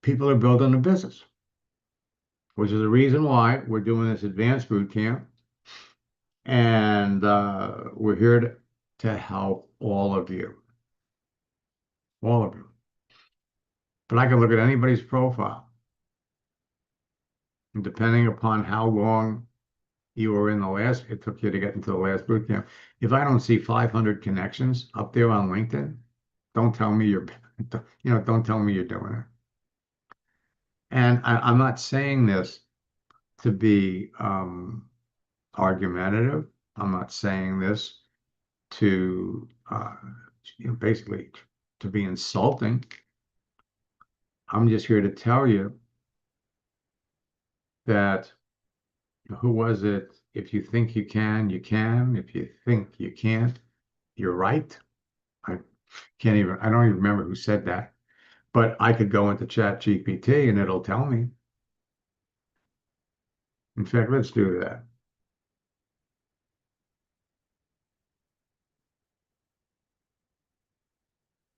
people are building a business, which is the reason why we're doing this advanced boot camp. And we're here to help all of you. All of you. But I can look at anybody's profile. And depending upon how long you were in it took you to get into the last boot camp. If I don't see 500 connections up there on LinkedIn, don't tell me don't tell me you're doing it. And I'm not saying this to be argumentative. I'm not saying this to basically to be insulting. I'm just here to tell you that who was it? If you think you can, you can. If you think you can't, you're right. I I don't even remember who said that, but I could go into Chat GPT and it'll tell me. In fact, let's do that.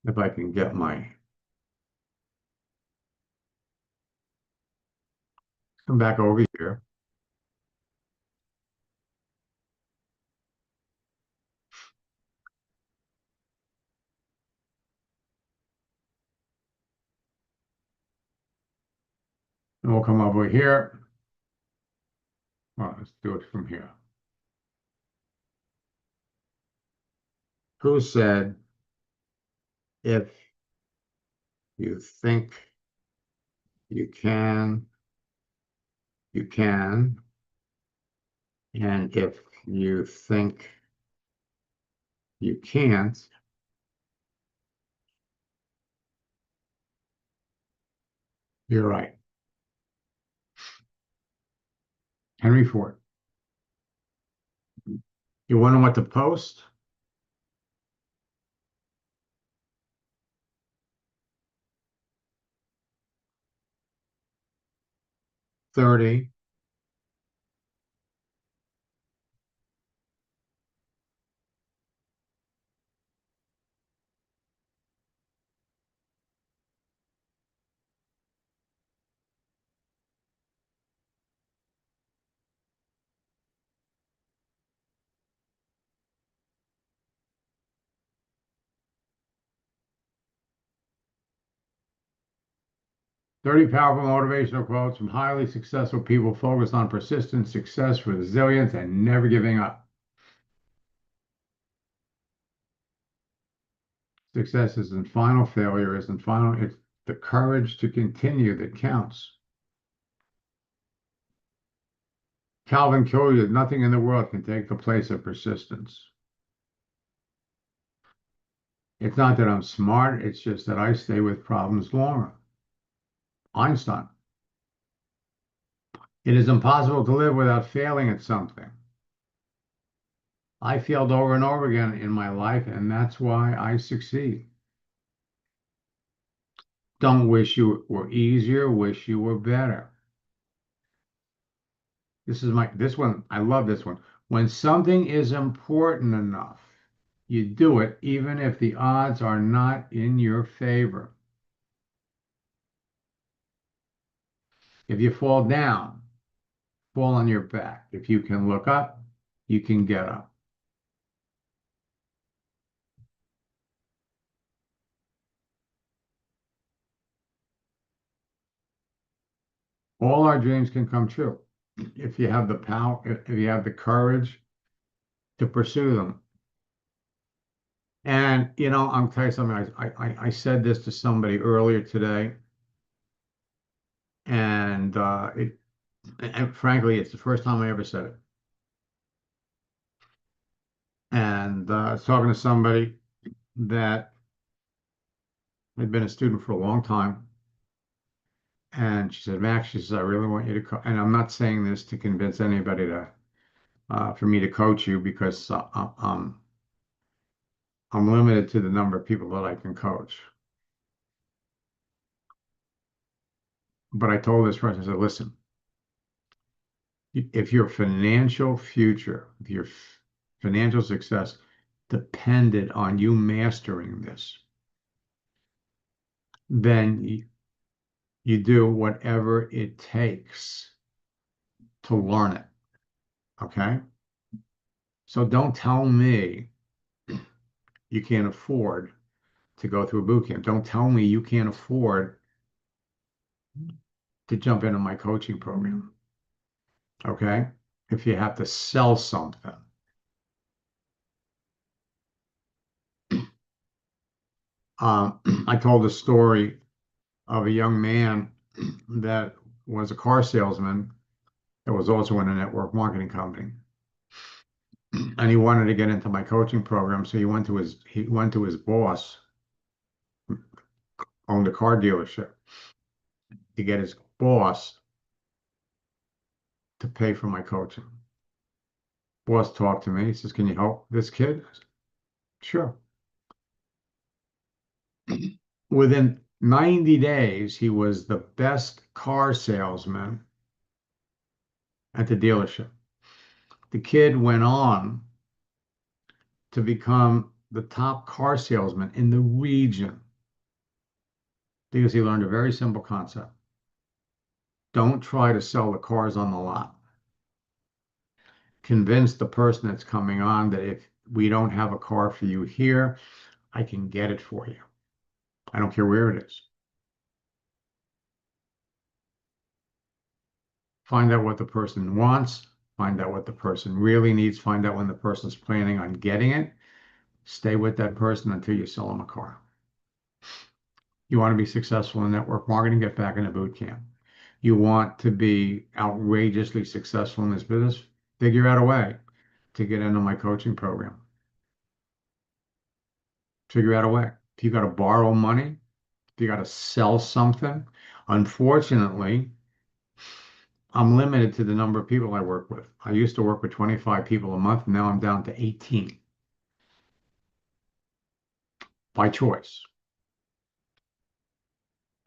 If I can get come back over here. And we'll come over here. Well, let's do it from here. who said, if you think you can, you can. And if you think you can't, you're right. Henry Ford. You want to know what to post? 30. Thirty powerful motivational quotes from highly successful people focused on persistence, success, resilience, and never giving up. Success isn't final, failure isn't final. It's the courage to continue that counts. Calvin Coolidge, nothing in the world can take the place of persistence. It's not that I'm smart, it's just that I stay with problems longer. Einstein. It is impossible to live without failing at something. I failed over and over again in my life, and that's why I succeed. Don't wish you were easier, wish you were better. This one, I love this one. When something is important enough, you do it even if the odds are not in your favor. If you fall down, fall on your back. If you can look up, you can get up. All our dreams can come true if you have the power, if you have the courage to pursue them. And I'm telling you something. I said this to somebody earlier today, and and frankly, it's the first time I ever said it. And I was talking to somebody that had been a student for a long time, and she said, "Max," she says, "I really want you to and I'm not saying this to convince anybody to for me to coach you because I'm limited to the number of people that I can coach." But I told this person, I said, "Listen, if your financial future, if your financial success depended on you mastering this, then you do whatever it takes to learn it." Okay? So don't tell me you can't afford to go through a boot camp. Don't tell me you can't afford to jump into my coaching program. Okay? If you have to sell something. I told a story of a young man that was a car salesman that was also in a network marketing company. And he wanted to get into my coaching program, so he went to his boss, owned a car dealership, to get his boss to pay for my coaching. Boss talked to me. He says, "Can you help this kid?" I said, "Sure." Within 90 days, he was the best car salesman at the dealership. The kid went on to become the top car salesman in the region because he learned a very simple concept. Don't try to sell the cars on the lot. Convince the person that's coming on that if we don't have a car for you here, I can get it for you. I don't care where it is. Find out what the person wants, find out what the person really needs, find out when the person's planning on getting it, Stay with that person until you sell them a car. You want to be successful in network marketing, get back into boot camp. You want to be outrageously successful in this business, figure out a way to get into my coaching program. Figure out a way. If you got to borrow money, if you got to sell something, unfortunately, I'm limited to the number of people I work with. I used to work with 25 people a month. Now I'm down to 18 by choice.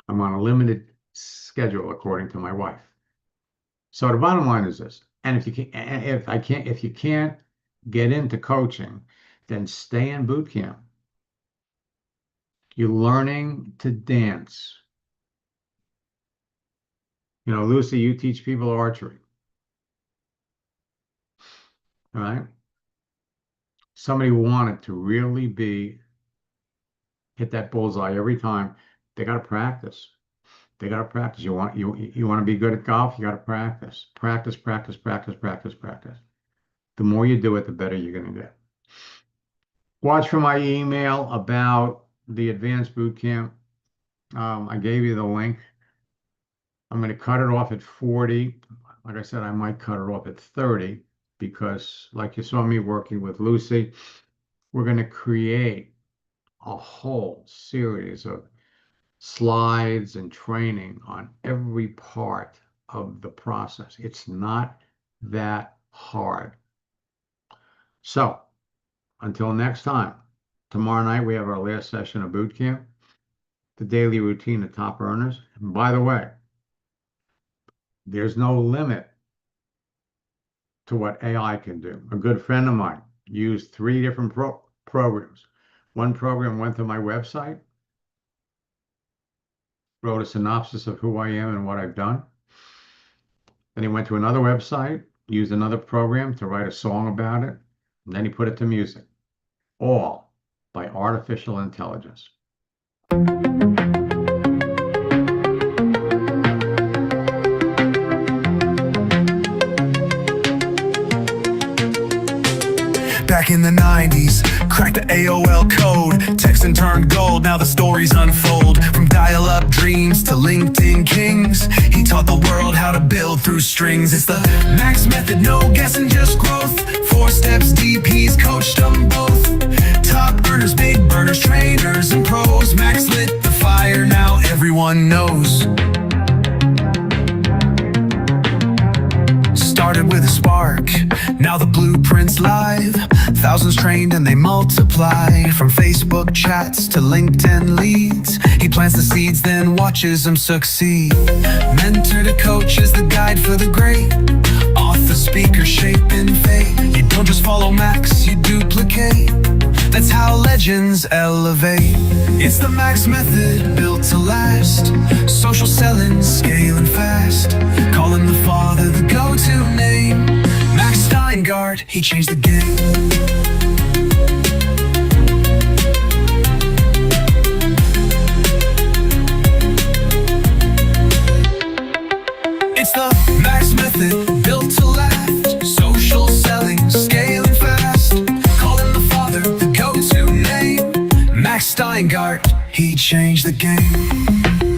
I'm on a limited schedule according to my wife. So the bottom line is this. And if you can't get into coaching, then stay in boot camp. You're learning to dance. You know, Lucy, you teach people archery. All right. Somebody wanted to really hit that bullseye every time. They got to practice. They got to practice. You want to be good at golf, you got to practice. Practice, practice, practice, practice, practice. The more you do it, the better you're going to get. Watch for my email about the advanced boot camp. I gave you the link. I'm going to cut it off at 40. Like I said, I might cut it off at 30 because, like you saw me working with Lucy, we're going to create a whole series of slides and training on every part of the process. It's not that hard. So until next time, tomorrow night we have our last session of boot camp, the daily routine of top earners. And by the way, there's no limit to what AI can do. A good friend of mine used 3 different programs. One program went to my website, wrote a synopsis of who I am and what I've done. Then he went to another website, used another program to write a song about it, and then he put it to music, all by artificial intelligence. Back in the 90s, cracked the AOL code, texting turned gold, now the stories unfold. From dial-up dreams to LinkedIn kings, he taught the world how to build through strings. It's the Max method, no guessing, just growth. 4 steps deep, he's coached them both. Top earners, big burners, trainers and pros. Max lit the fire, now everyone knows. Started with a spark, now the blueprint's live. Thousands trained and they multiply. From Facebook chats to LinkedIn leads, he plants the seeds, then watches them succeed. Mentor to coach is the guide for the great. Author, speaker, shaping fate. You don't just follow Max, you duplicate. That's how legends elevate. It's the Max method, built to last. Social selling, scaling fast. Calling the father the go-to name. Max Steingart, he changed the game. It's the Max method, built to last. Social selling, scaling fast. Calling the father the go-to name. Max Steingart, he changed the game.